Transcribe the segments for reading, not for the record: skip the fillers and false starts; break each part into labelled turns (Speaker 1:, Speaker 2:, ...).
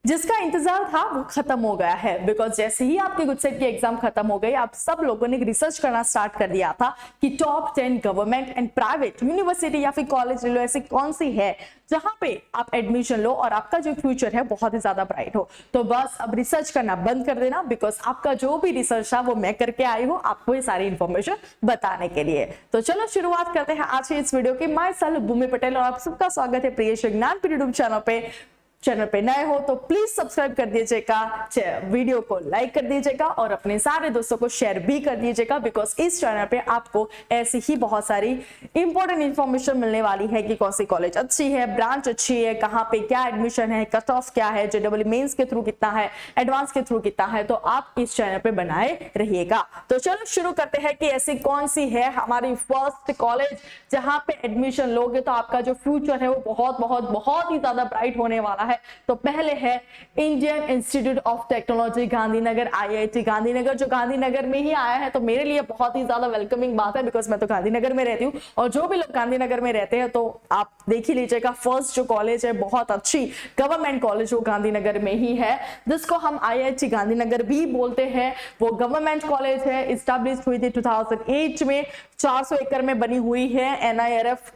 Speaker 1: जिसका इंतजार था वो खत्म हो गया है। बिकॉज जैसे ही आपके गुडसेट की एग्जाम खत्म हो गई, आप सब लोगों ने रिसर्च करना स्टार्ट कर दिया था कि top 10 government and private university या फिर कॉलेज ले लो, ऐसी कौन सी है जहां पे आप एडमिशन लो और आपका जो फ्यूचर है बहुत ही ज्यादा ब्राइट हो। तो बस अब रिसर्च करना बंद कर देना, बिकॉज आपका जो भी रिसर्च था वो मैं करके आई हूँ आपको ये सारी इंफॉर्मेशन बताने के लिए। तो चलो शुरुआत करते हैं आज के इस वीडियो की। मैं सेल्फ भूमि पटेल और आप सबका स्वागत है प्रियेश विज्ञान पर यूट्यूब चैनल पे नए हो तो प्लीज सब्सक्राइब कर दीजिएगा, वीडियो को लाइक कर दीजिएगा और अपने सारे दोस्तों को शेयर भी कर दीजिएगा, बिकॉज इस चैनल पे आपको ऐसी ही बहुत सारी इंपॉर्टेंट इंफॉर्मेशन मिलने वाली है कि कौन सी कॉलेज अच्छी है, ब्रांच अच्छी है, कहाँ पे क्या एडमिशन है, कट ऑफ क्या है, जेईई मेंस के थ्रू कितना है, एडवांस के थ्रू कितना है, तो आप इस चैनल पे बनाए रहिएगा। तो चलो शुरू करते हैं कि ऐसी कौन सी है हमारी फर्स्ट कॉलेज जहां पे एडमिशन लोगे तो आपका जो फ्यूचर है वो बहुत बहुत बहुत ही ज्यादा ब्राइट होने वाला है। तो पहले है Indian Institute of technology Gandhinagar, IIT Gandhinagar, जो गांधीनगर में ही आया है। तो मेरे लिए बहुत ही ज्यादा वेलकमिंग बात है, बिकॉज मैं तो गांधीनगर में रहती हूँ और जो भी लोग गांधीनगर में रहते हैं तो आप देख ही लीजिएगा, फर्स्ट जो कॉलेज है बहुत अच्छी गवर्नमेंट कॉलेज वो गांधीनगर में ही है, जिसको हम आईआईटी गांधीनगर भी बोलते हैं। वो गवर्नमेंट कॉलेज है, इस्टेब्लिश हुई थी 2008 में, 400 एकड़ में बनी हुई है। एनआईआरएफ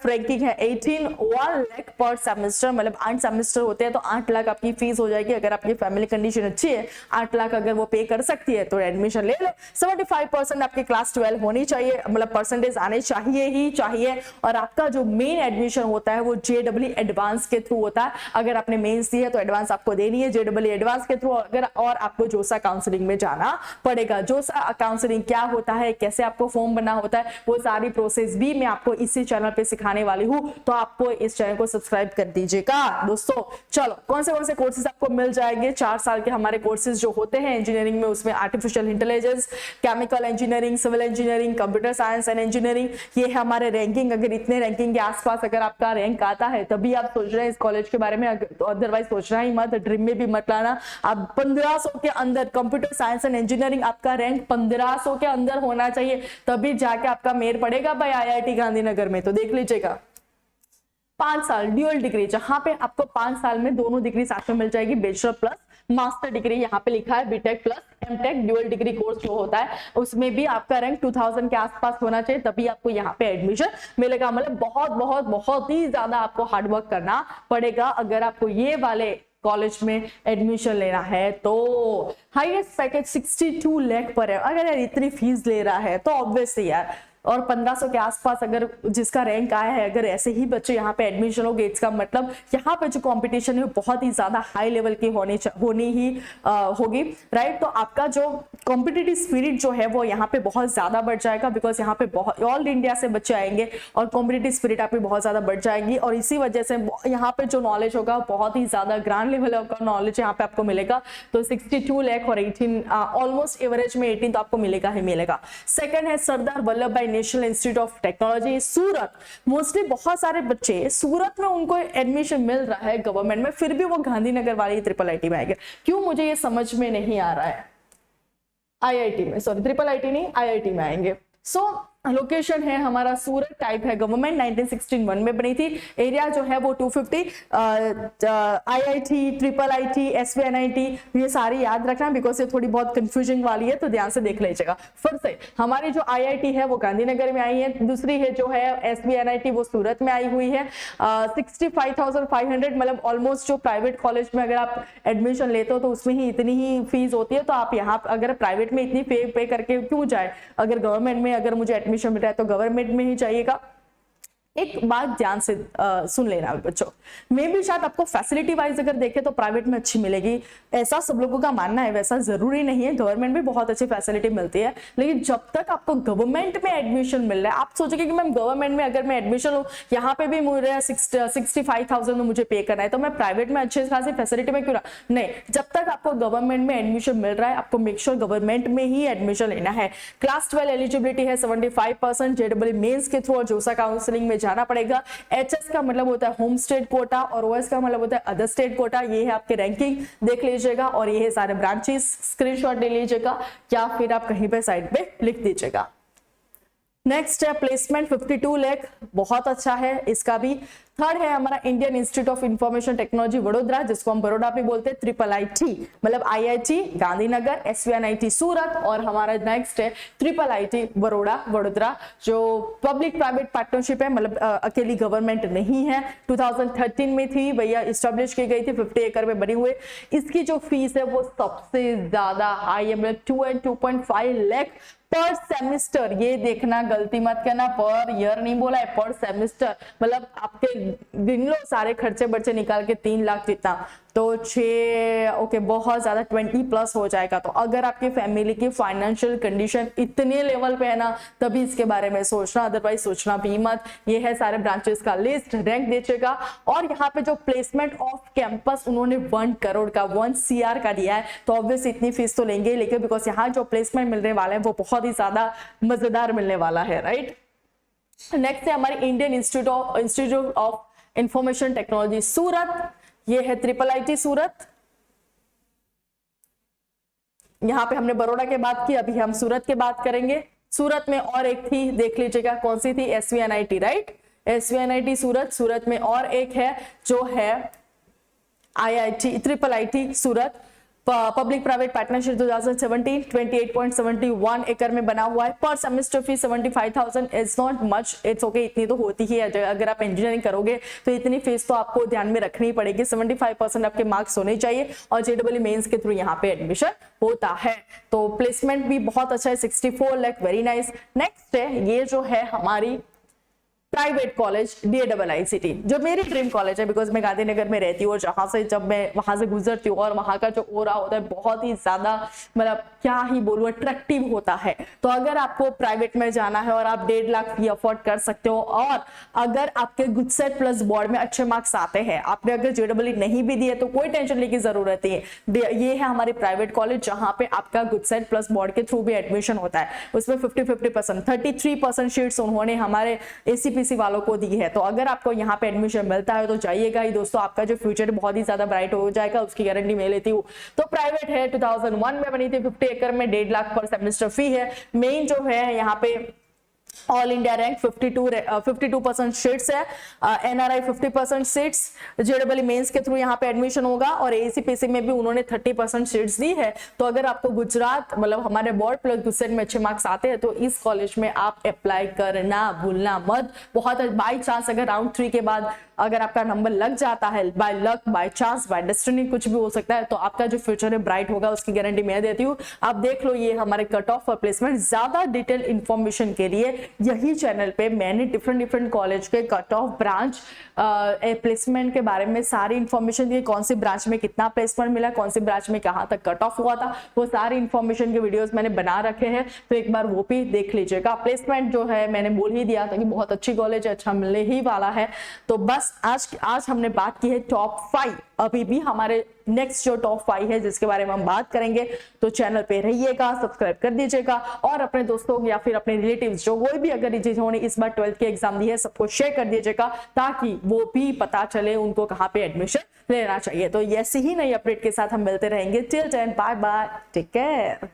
Speaker 1: रैंकिंग है 18, 1 लाख पर सेमेस्टर, मतलब 8 सेमेस्टर होते हैं तो 8 लाख आपकी फीस हो जाएगी। अगर आपकी फैमिली कंडीशन अच्छी है, 8 लाख अगर वो पे कर सकती है तो एडमिशन ले लो। 75% आपकी क्लास 12 होनी चाहिए, मतलब परसेंटेज आने चाहिए ही चाहिए। और आपका जो मेन एडमिशन होता है वो जेईई एडवांस के थ्रू होता है। अगर आपने मेंस दी है तो एडवांस आपको देनी है जेईई एडवांस के थ्रू, अगर और आपको जोसा काउंसलिंग में जाना पड़ेगा। जोसा काउंसलिंग क्या होता है, कैसे आपको फॉर्म बनना होता है, वो सारी प्रोसेस भी मैं आपको इसी चैनल पे सिखाने वाली हूँ। तो आपको इस चैनल को सब्सक्राइब कर दीजिएगा दोस्तों। चलो कौन से कोर्सेज आपको मिल जाएंगे, 4 साल के हमारे कोर्सेज जो होते हैं इंजीनियरिंग में, उसमें artificial intelligence, chemical engineering, civil engineering, computer science and engineering, ये है हमारे रैंकिंग। अगर इतने रैंकिंग के आसपास अगर आपका रैंक आता है तभी आप सोच रहे हैं इस कॉलेज के बारे में, अदरवाइज सोचना ही मत, ड्रीम में भी मत लाना। आप 1500 के अंदर कंप्यूटर साइंस एंड इंजीनियरिंग, आपका रैंक 1500 के अंदर होना चाहिए, तभी जाके आपका मेल पड़ेगा भाई आईआईटी गांधीनगर में। तो देख लीजिएगा 5 साल ड्यूअल डिग्री, जहां पे आपको 5 साल में दोनों डिग्री साथ में मिल जाएगी, बैचलर प्लस मास्टर डिग्री। यहाँ पे लिखा है B Tech plus M Tech dual degree course जो होता है उसमें भी आपका रैंक 2000 के आसपास होना चाहिए, तभी आपको यहाँ पे एडमिशन मिलेगा। मतलब बहुत बहुत बहुत ही ज्यादा आपको हार्डवर्क करना पड़ेगा अगर आपको ये वाले कॉलेज में एडमिशन लेना है। तो हाईएस्ट पैकेज 62 लाख पर है। अगर यार इतनी फीस ले रहा है तो ऑब्वियसली यार, और 1500 के आसपास अगर जिसका रैंक आया है, अगर ऐसे ही बच्चे यहाँ पे एडमिशन हो गए, इसका मतलब यहाँ पे जो कंपटीशन है वो बहुत ही ज्यादा हाई लेवल की होनी ही होगी, राइट। तो आपका जो कॉम्पिटिटिव स्पिरिट जो है वो यहाँ पे बहुत ज्यादा बढ़ जाएगा, बिकॉज यहाँ पे बहुत ऑल इंडिया से बच्चे आएंगे और कॉम्पिटिटिव स्पिरिट आपकी बहुत ज्यादा बढ़ जाएगी। और इसी वजह से यहाँ पे जो नॉलेज होगा बहुत ही ज्यादा ग्रांड लेवल का नॉलेज यहाँ पे आपको मिलेगा। तो 62 लाख और 18 ऑलमोस्ट एवरेज में 18 तो आपको मिलेगा ही मिलेगा। सेकंड है सरदार वल्लभ भाई national institute of technology Surat. Mostly बहुत सारे बच्चे सूरत में उनको एडमिशन मिल रहा है गवर्नमेंट में, फिर भी वो गांधीनगर वाली ट्रिपल आईटी में आएंगे। क्यों, मुझे ये समझ में नहीं आ रहा है। आईआईटी में, सॉरी ट्रिपल आईटी नहीं, आईआईटी में आएंगे। सो लोकेशन है हमारा सूरत, टाइप है गवर्नमेंट, 1961 में बनी थी। एरिया जो है वो 250। आईआईटी, ट्रिपल आईटी, एसवीएनआईटी, ये सारी याद रखना बिकॉज ये थोड़ी बहुत कंफ्यूजिंग वाली है, तो ध्यान से देख लीजिएगा। फिर से हमारी जो आईआईटी है वो गांधीनगर में आई है, दूसरी है जो है एसवीएनआईटी वो सूरत में आई हुई है। 65,500, मतलब ऑलमोस्ट जो प्राइवेट कॉलेज में अगर आप एडमिशन लेते हो तो उसमें ही इतनी ही फीस होती है। तो आप यहाँ अगर प्राइवेट में इतनी पे करके क्यों जाए, अगर गवर्नमेंट में अगर मुझे एडमिशन मिल रहा है तो गवर्नमेंट में ही जाइएगा। एक बात ध्यान से सुन लेना बच्चों, मैं भी शायद आपको फैसिलिटी वाइज अगर देखें तो प्राइवेट में अच्छी मिलेगी, ऐसा सब लोगों का मानना है, वैसा जरूरी नहीं है। गवर्नमेंट में बहुत अच्छी फैसिलिटी मिलती है, लेकिन जब तक आपको गवर्नमेंट में एडमिशन मिल रहा है, आप सोचेंगे कि मैम गवर्नमेंट में अगर मैं एडमिशन लूँ, यहाँ पे भी मुझे 65,000 मुझे पे करना है, तो मैं प्राइवेट में अच्छी खासी फैसिलिटी में क्यों ना, नहीं, जब तक आपको गवर्नमेंट में एडमिशन मिल रहा है आपको मेक श्योर गवर्नमेंट में ही एडमिशन लेना है। क्लास 12 एलिजिबिलिटी है 75%, जेईई मेंस के थ्रू और जोसा काउंसलिंग में जाना पड़ेगा। एचएस का मतलब होता है होम स्टेट कोटा और ओएस का मतलब होता है अदर स्टेट कोटा। ये है आपके रैंकिंग, देख लीजिएगा, और ये है सारे ब्रांचेस, स्क्रीनशॉट ले लीजिएगा या फिर आप कहीं पे साइड पे लिख दीजिएगा। नेक्स्ट है प्लेसमेंट, 52 लाख, बहुत अच्छा है इसका भी। थर्ड है हमारा Indian Institute of Information technology Vadodara, जिसको हम बड़ौदा भी बोलते हैं, IIIT मतलब IIT गांधीनगर, SVNIT सूरत, और हमारा नेक्स्ट है IIIT बड़ौदा वडोदरा, जो पब्लिक प्राइवेट पार्टनरशिप है, मतलब अकेली गवर्नमेंट नहीं है। 2013 में थी भैया, इस्टेब्लिश की गई थी, 50 एकड़ में बनी हुई। इसकी जो फीस है वो सबसे ज्यादा हाई है, मतलब 2 and 2.5 लाख पर सेमिस्टर। ये देखना, गलती मत करना, पर ईयर नहीं बोला है, पर सेमिस्टर, मतलब आपके गिन लो सारे खर्चे बर्चे निकाल के 3 लाख जितना, तो 6 ओके बहुत ज्यादा 20 प्लस हो जाएगा। तो अगर आपकी फैमिली की फाइनेंशियल कंडीशन इतने लेवल पे है ना, तभी इसके बारे में सोचना, अदरवाइज सोचना भी मत। ये है सारे ब्रांचेस का लिस्ट, रैंक दीजिएगा। और यहाँ पे जो प्लेसमेंट ऑफ कैंपस उन्होंने 1 करोड़ का 1 CR का दिया है, तो ऑब्वियस इतनी फीस तो लेंगे, लेकिन बिकॉज यहाँ जो प्लेसमेंट मिलने वाला है वो बहुत ही ज्यादा मजेदार मिलने वाला है, राइट। नेक्स्ट है हमारी Indian Institute of Information Technology Surat, ये है IIIT सूरत। यहां पे हमने बड़ौदा के बात की, अभी हम सूरत के बात करेंगे। सूरत में और एक थी, देख लीजिएगा कौन सी थी, SVNIT, राइट, SVNIT सूरत। सूरत में और एक है जो है IIT सूरत, पब्लिक प्राइवेट पार्टनरशिप 2017, 28.71 एकड़ में बना हुआ है। पर semester fees 75,000 is not much, it's okay, इतनी तो होती ही है। अगर आप इंजीनियरिंग करोगे तो इतनी फीस तो आपको ध्यान में रखनी पड़ेगी। 75% आपके मार्क्स होने चाहिए, और JEE मेंस के थ्रू यहाँ पे एडमिशन होता है। तो प्लेसमेंट भी बहुत अच्छा है, 64 लाख, वेरी नाइस। नेक्स्ट है ये जो है हमारी प्राइवेट कॉलेज DAIICT, जो मेरी ड्रीम कॉलेज है, बिकॉज मैं गांधीनगर में रहती हूँ, और जहां से जब मैं वहां से गुजरती हूँ, और वहां का जो ओरा होता है बहुत ही ज्यादा, मतलब क्या ही बोलूं, अट्रैक्टिव होता है। तो अगर आपको प्राइवेट में जाना है और आप 1.5 लाख फी अफोर्ड कर सकते हो, और अगर आपके गुडसेट प्लस बोर्ड में अच्छे मार्क्स आते हैं, आपने अगर JEE नहीं भी दिए तो कोई टेंशन लेने की जरूरत नहीं है। ये है हमारी प्राइवेट कॉलेज, जहां पे आपका गुडसेट प्लस बोर्ड के थ्रू भी एडमिशन होता है। उसमें 50-50%, 33% सीट्स उन्होंने हमारे ACPC वालों को दी है। तो अगर आपको यहाँ पे एडमिशन मिलता है तो जाइएगा ही दोस्तों, आपका जो फ्यूचर बहुत ही ज्यादा ब्राइट हो जाएगा, उसकी गारंटी मैं लेती हूँ। तो प्राइवेट है, 2001 में बनी थी, 50 एकड़ में, 1.5 लाख पर सेमेस्टर फी है। मेन जो है यहाँ पे ऑल इंडिया रैंक 52% सीट्स है, NRI 50% सीट्स, JEE मेंस के थ्रू यहाँ पे एडमिशन होगा, और ACPC में भी उन्होंने 30% सीट्स दी है। तो अगर आपको गुजरात मतलब हमारे बोर्ड प्लस गुजरात में अच्छे मार्क्स आते हैं तो इस कॉलेज में आप अप्लाई करना भूलना मत। बहुत बाई चांस अगर राउंड 3 के बाद अगर आपका नंबर लग जाता है, by luck, by chance, by destiny, कुछ भी हो सकता है, तो आपका जो फ्यूचर है ब्राइट होगा, उसकी गारंटी मैं देती हूँ। आप देख लो, ये हमारे कट ऑफ और प्लेसमेंट। ज्यादा डिटेल इंफॉर्मेशन के लिए यही चैनल पे मैंने डिफरेंट कॉलेज के कट ऑफ, ब्रांच, प्लेसमेंट के बारे में सारी इंफॉर्मेशन दी, कौन सी ब्रांच में कितना प्लेसमेंट मिला, कौन सी ब्रांच में कहाँ तक कट ऑफ हुआ था, वो सारी इंफॉर्मेशन के वीडियोस मैंने बना रखे हैं, तो एक बार वो भी देख लीजिएगा। प्लेसमेंट जो है मैंने बोल ही दिया था कि बहुत अच्छी कॉलेज है, अच्छा मिलने ही वाला है। तो बस आज हमने बात की है टॉप 5, अभी भी हमारे नेक्स्ट जो टॉप 5 है जिसके बारे में हम बात करेंगे, तो चैनल पे रहिएगा, सब्सक्राइब कर दीजिएगा, और अपने दोस्तों या फिर अपने रिलेटिव्स जो कोई भी अगर जिन्होंने इस बार 12th की एग्जाम दी है, सबको शेयर कर दीजिएगा, ताकि वो भी पता चले उनको कहाँ पे एडमिशन लेना चाहिए। तो ऐसे ही नई अपडेट के साथ हम मिलते रहेंगे। Till then bye bye, take care.